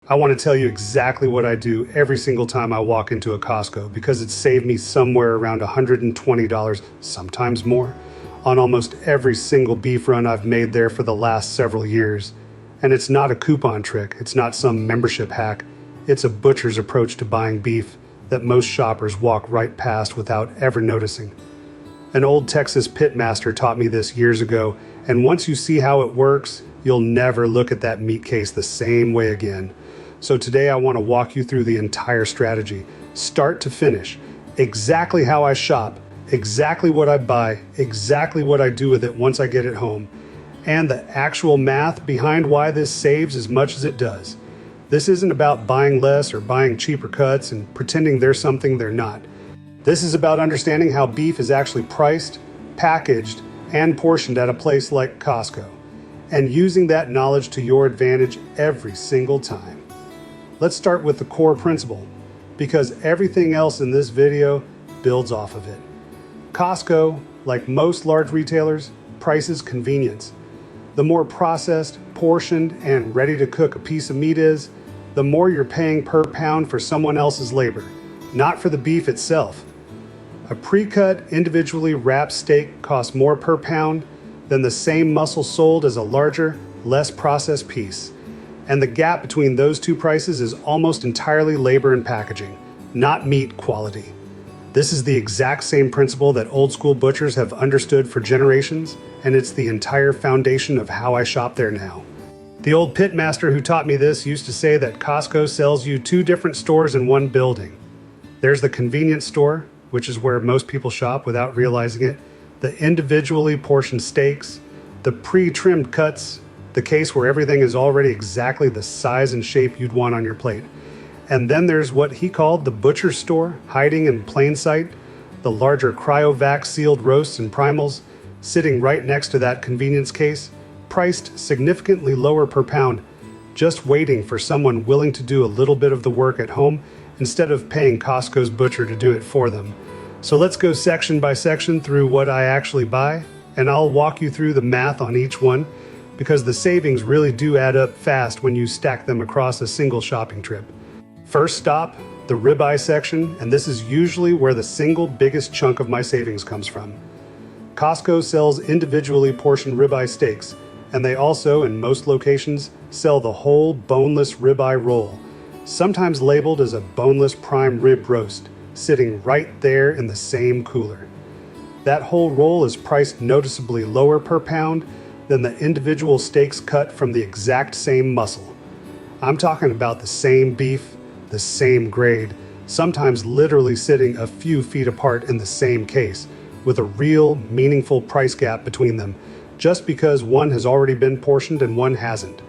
I want to tell you exactly what I do every single time I walk into a Costco because it's saved me somewhere around $120, sometimes more, on almost every single beef run I've made there for the last several years. And it's not a coupon trick, it's not some membership hack, it's a butcher's approach to buying beef that most shoppers walk right past without ever noticing. An old Texas Pitmaster taught me this years ago, and once you see how it works, you'll never look at that meat case the same way again. So today I want to walk you through the entire strategy, start to finish, exactly how I shop, exactly what I buy, exactly what I do with it once I get it home, and the actual math behind why this saves as much as it does. This isn't about buying less or buying cheaper cuts and pretending they're something they're not. This is about understanding how beef is actually priced, packaged, and portioned at a place like Costco, and using that knowledge to your advantage every single time. Let's start with the core principle, because everything else in this video builds off of it. Costco, like most large retailers, prices convenience. The more processed, portioned, and ready to cook a piece of meat is, the more you're paying per pound for someone else's labor, not for the beef itself. A pre-cut, individually wrapped steak costs more per pound than the same muscle sold as a larger, less processed piece. And the gap between those two prices is almost entirely labor and packaging, not meat quality. This is the exact same principle that old school butchers have understood for generations, and it's the entire foundation of how I shop there now. The old pitmaster who taught me this used to say that Costco sells you two different stores in one building. There's the convenience store, which is where most people shop without realizing it, the individually portioned steaks, the pre-trimmed cuts, the case where everything is already exactly the size and shape you'd want on your plate. And then there's what he called the butcher store, hiding in plain sight, the larger cryovac sealed roasts and primals, sitting right next to that convenience case, priced significantly lower per pound, just waiting for someone willing to do a little bit of the work at home instead of paying Costco's butcher to do it for them. So let's go section by section through what I actually buy, and I'll walk you through the math on each one, because the savings really do add up fast when you stack them across a single shopping trip. First stop, the ribeye section, and this is usually where the single biggest chunk of my savings comes from. Costco sells individually portioned ribeye steaks, and they also, in most locations, sell the whole boneless ribeye roll, sometimes labeled as a boneless prime rib roast, sitting right there in the same cooler. That whole roll is priced noticeably lower per pound than the individual steaks cut from the exact same muscle. I'm talking about the same beef, the same grade, sometimes literally sitting a few feet apart in the same case, with a real, meaningful price gap between them, just because one has already been portioned and one hasn't.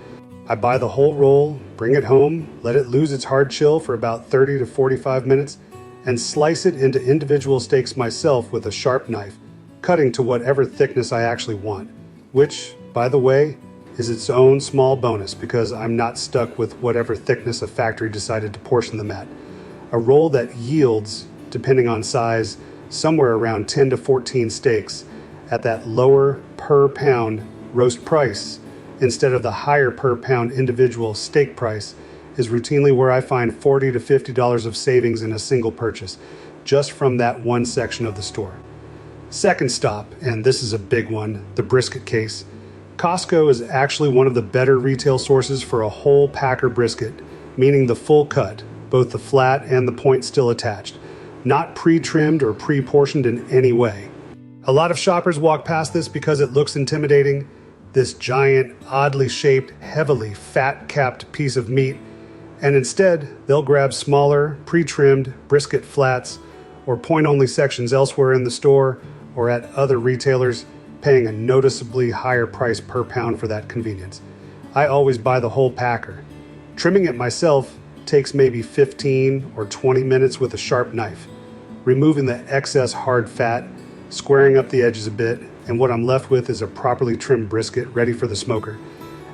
I buy the whole roll, bring it home, let it lose its hard chill for about 30 to 45 minutes, and slice it into individual steaks myself with a sharp knife, cutting to whatever thickness I actually want. Which, by the way, is its own small bonus because I'm not stuck with whatever thickness a factory decided to portion them at. A roll that yields, depending on size, somewhere around 10 to 14 steaks at that lower per pound roast price instead of the higher per pound individual steak price is routinely where I find $40 to $50 of savings in a single purchase, just from that one section of the store. Second stop, and this is a big one, the brisket case. Costco is actually one of the better retail sources for a whole packer brisket, meaning the full cut, both the flat and the point still attached, not pre-trimmed or pre-portioned in any way. A lot of shoppers walk past this because it looks intimidating, this giant, oddly shaped, heavily fat-capped piece of meat, and instead they'll grab smaller, pre-trimmed brisket flats or point-only sections elsewhere in the store or at other retailers, paying a noticeably higher price per pound for that convenience. I always buy the whole packer. Trimming it myself takes maybe 15 or 20 minutes with a sharp knife, removing the excess hard fat, squaring up the edges a bit, and what I'm left with is a properly trimmed brisket ready for the smoker,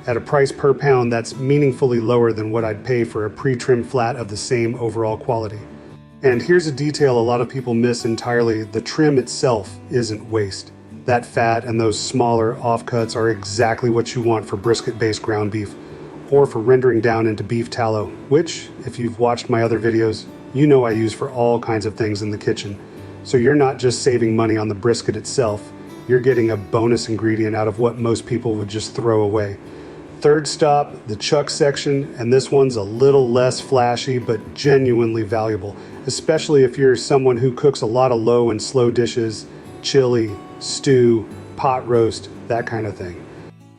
at a price per pound that's meaningfully lower than what I'd pay for a pre-trimmed flat of the same overall quality. And here's a detail a lot of people miss entirely: the trim itself isn't waste. That fat and those smaller offcuts are exactly what you want for brisket-based ground beef. or for rendering down into beef tallow, which, if you've watched my other videos, you know I use for all kinds of things in the kitchen. So you're not just saving money on the brisket itself, you're getting a bonus ingredient out of what most people would just throw away. Third stop, the chuck section, and this one's a little less flashy but genuinely valuable, especially if you're someone who cooks a lot of low and slow dishes, chili, stew, pot roast, that kind of thing.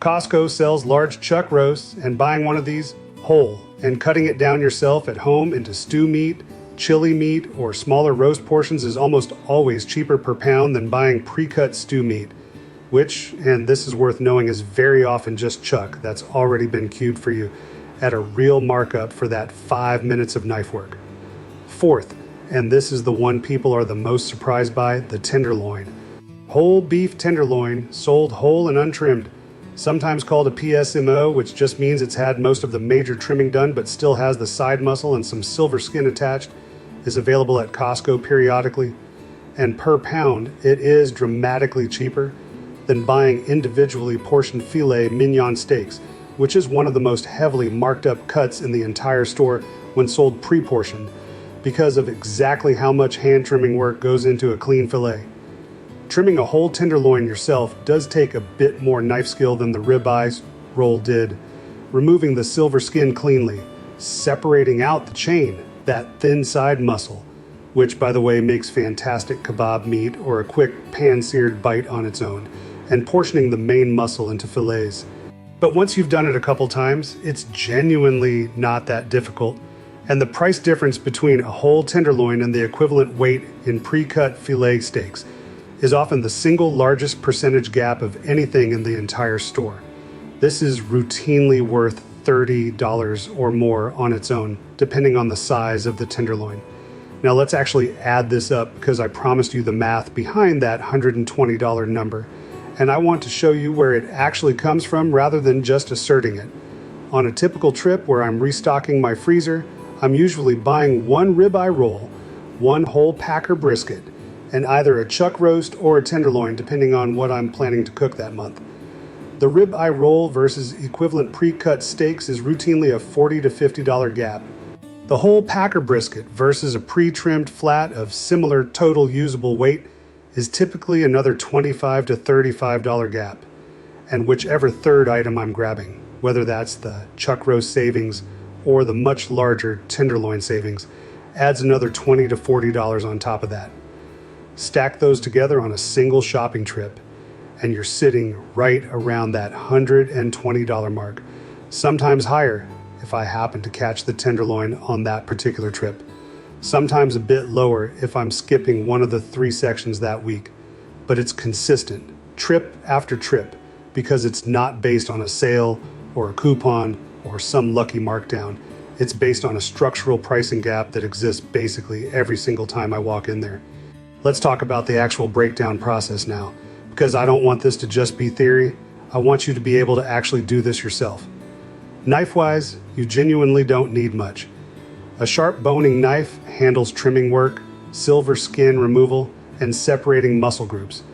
Costco sells large chuck roasts, and buying one of these whole and cutting it down yourself at home into stew meat, chili meat, or smaller roast portions is almost always cheaper per pound than buying pre-cut stew meat, which, and this is worth knowing, is very often just chuck that's already been cued for you at a real markup for that 5 minutes of knife work. Fourth, and this is the one people are the most surprised by, the tenderloin. Whole beef tenderloin, sold whole and untrimmed, sometimes called a PSMO, which just means it's had most of the major trimming done but still has the side muscle and some silver skin attached, is available at Costco periodically. And per pound, it is dramatically cheaper than buying individually portioned filet mignon steaks, which is one of the most heavily marked up cuts in the entire store when sold pre-portioned, because of exactly how much hand trimming work goes into a clean filet. Trimming a whole tenderloin yourself does take a bit more knife skill than the ribeye roll did, removing the silver skin cleanly, separating out the chain, that thin side muscle, which by the way makes fantastic kebab meat or a quick pan-seared bite on its own, and portioning the main muscle into fillets. But once you've done it a couple times, it's genuinely not that difficult, and the price difference between a whole tenderloin and the equivalent weight in pre-cut filet steaks is often the single largest percentage gap of anything in the entire store. This is routinely worth $30 or more on its own, depending on the size of the tenderloin. Now let's actually add this up because I promised you the math behind that $120 number, and I want to show you where it actually comes from rather than just asserting it. On a typical trip where I'm restocking my freezer, I'm usually buying one ribeye roll, one whole packer brisket, and either a chuck roast or a tenderloin depending on what I'm planning to cook that month. The ribeye roll versus equivalent pre-cut steaks is routinely a $40 to $50 gap. The whole packer brisket versus a pre-trimmed flat of similar total usable weight is typically another $25 to $35 gap. And whichever third item I'm grabbing, whether that's the chuck roast savings or the much larger tenderloin savings, adds another $20 to $40 on top of that. Stack those together on a single shopping trip, and you're sitting right around that $120 mark, sometimes higher if I happen to catch the tenderloin on that particular trip, sometimes a bit lower if I'm skipping one of the 3 sections that week, but it's consistent, trip after trip, because it's not based on a sale or a coupon or some lucky markdown. It's based on a structural pricing gap that exists basically every single time I walk in there. Let's talk about the actual breakdown process now, because I don't want this to just be theory. I want you to be able to actually do this yourself. Knife-wise, you genuinely don't need much. A sharp boning knife handles trimming work, silver skin removal, and separating muscle groups.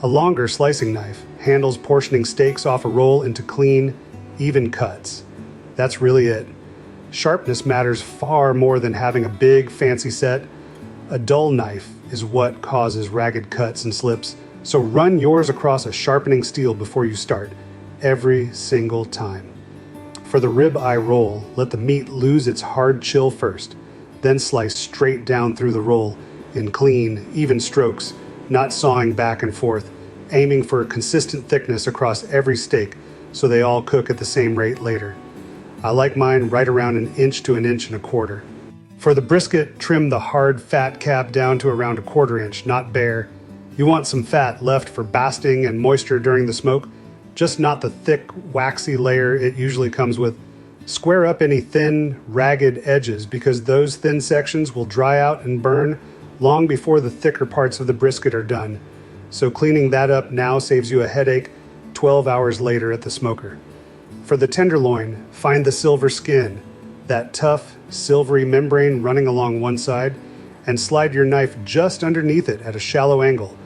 A longer slicing knife handles portioning steaks off a roll into clean, even cuts. That's really it. Sharpness matters far more than having a big, fancy set. A dull knife is what causes ragged cuts and slips, so run yours across a sharpening steel before you start, every single time. For the ribeye roll, let the meat lose its hard chill first, then slice straight down through the roll in clean, even strokes, not sawing back and forth, aiming for a consistent thickness across every steak so they all cook at the same rate later. I like mine right around 1 inch to 1.25 inches. For the brisket, trim the hard fat cap down to around 1/4 inch, not bare. You want some fat left for basting and moisture during the smoke, just not the thick, waxy layer it usually comes with. Square up any thin, ragged edges because those thin sections will dry out and burn long before the thicker parts of the brisket are done. So cleaning that up now saves you a headache 12 hours later at the smoker. For the tenderloin, find the silver skin, that tough, silvery membrane running along one side, and slide your knife just underneath it at a shallow angle,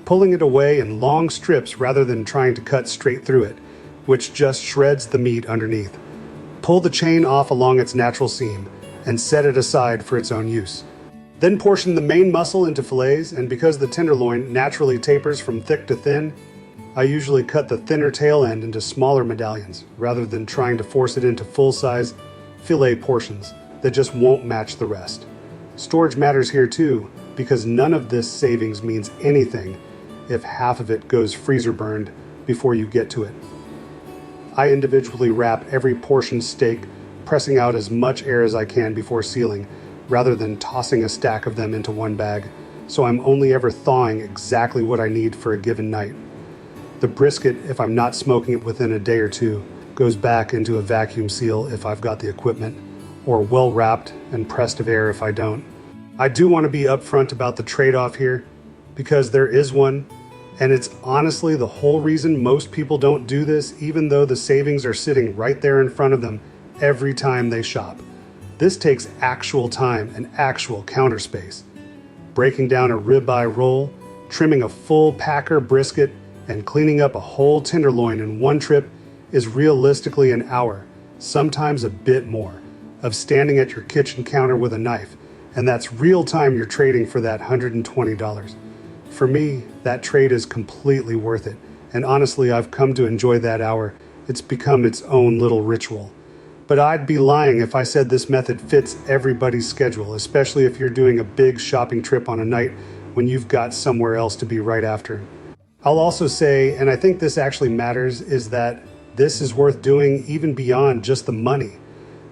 pulling it away in long strips rather than trying to cut straight through it, which just shreds the meat underneath. Pull the chain off along its natural seam and set it aside for its own use. Then portion the main muscle into fillets, and because the tenderloin naturally tapers from thick to thin, I usually cut the thinner tail end into smaller medallions rather than trying to force it into full-size fillet portions that just won't match the rest. Storage matters here too, because none of this savings means anything if half of it goes freezer burned before you get to it. I individually wrap every portion steak, pressing out as much air as I can before sealing, rather than tossing a stack of them into one bag, so I'm only ever thawing exactly what I need for a given night. The brisket, if I'm not smoking it within a day or two, goes back into a vacuum seal if I've got the equipment, or well wrapped and pressed of air if I don't. I do want to be upfront about the trade-off here, because there is one, and it's honestly the whole reason most people don't do this, even though the savings are sitting right there in front of them every time they shop. This takes actual time and actual counter space. Breaking down a ribeye roll, trimming a full packer brisket, and cleaning up a whole tenderloin in one trip is realistically an hour, sometimes a bit more, of standing at your kitchen counter with a knife, and that's real time you're trading for that $120. For me, that trade is completely worth it, and honestly, I've come to enjoy that hour. It's become its own little ritual. But I'd be lying if I said this method fits everybody's schedule, especially if you're doing a big shopping trip on a night when you've got somewhere else to be right after. I'll also say, and I think this actually matters, is that this is worth doing even beyond just the money,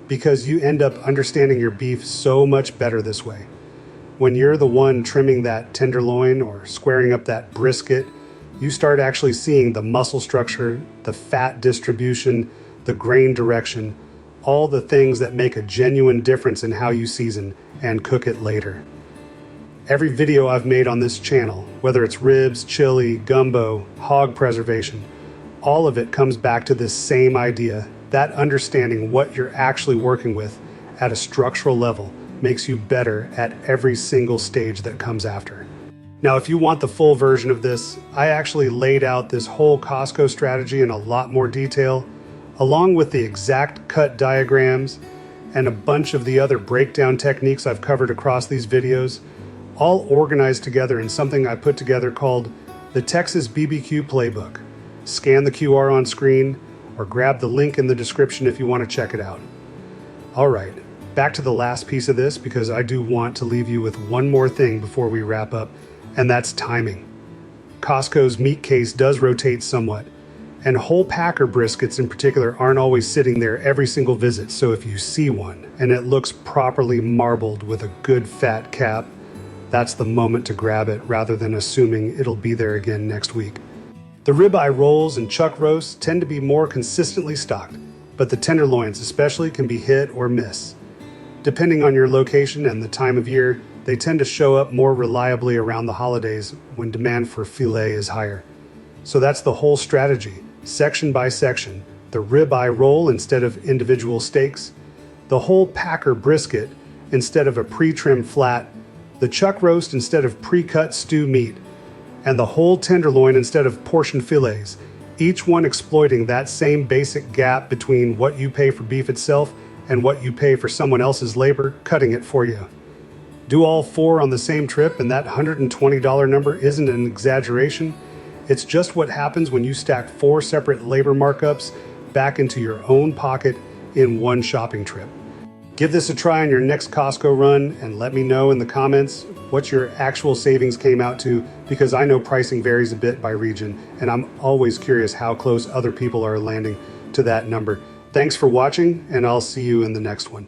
because you end up understanding your beef so much better this way. When you're the one trimming that tenderloin or squaring up that brisket, you start actually seeing the muscle structure, the fat distribution, the grain direction, all the things that make a genuine difference in how you season and cook it later. Every video I've made on this channel, whether it's ribs, chili, gumbo, hog preservation, all of it comes back to this same idea, that understanding what you're actually working with at a structural level makes you better at every single stage that comes after. Now, if you want the full version of this, I actually laid out this whole Costco strategy in a lot more detail, along with the exact cut diagrams and a bunch of the other breakdown techniques I've covered across these videos, all organized together in something I put together called the Texas BBQ Playbook. Scan the QR on screen or grab the link in the description if you want to check it out. All right, back to the last piece of this, because I do want to leave you with one more thing before we wrap up, and that's timing. Costco's meat case does rotate somewhat, and whole packer briskets in particular aren't always sitting there every single visit, so if you see one and it looks properly marbled with a good fat cap, that's the moment to grab it rather than assuming it'll be there again next week. The ribeye rolls and chuck roasts tend to be more consistently stocked, but the tenderloins especially can be hit or miss. Depending on your location and the time of year, they tend to show up more reliably around the holidays when demand for filet is higher. So that's the whole strategy, section by section, the ribeye roll instead of individual steaks, the whole packer brisket instead of a pre-trimmed flat, the chuck roast instead of pre-cut stew meat, and the whole tenderloin instead of portion fillets, each one exploiting that same basic gap between what you pay for beef itself and what you pay for someone else's labor cutting it for you. Do all four on the same trip, and that $120 number isn't an exaggeration. It's just what happens when you stack 4 separate labor markups back into your own pocket in one shopping trip. Give this a try on your next Costco run and let me know in the comments what your actual savings came out to, because I know pricing varies a bit by region, and I'm always curious how close other people are landing to that number. Thanks for watching, and I'll see you in the next one.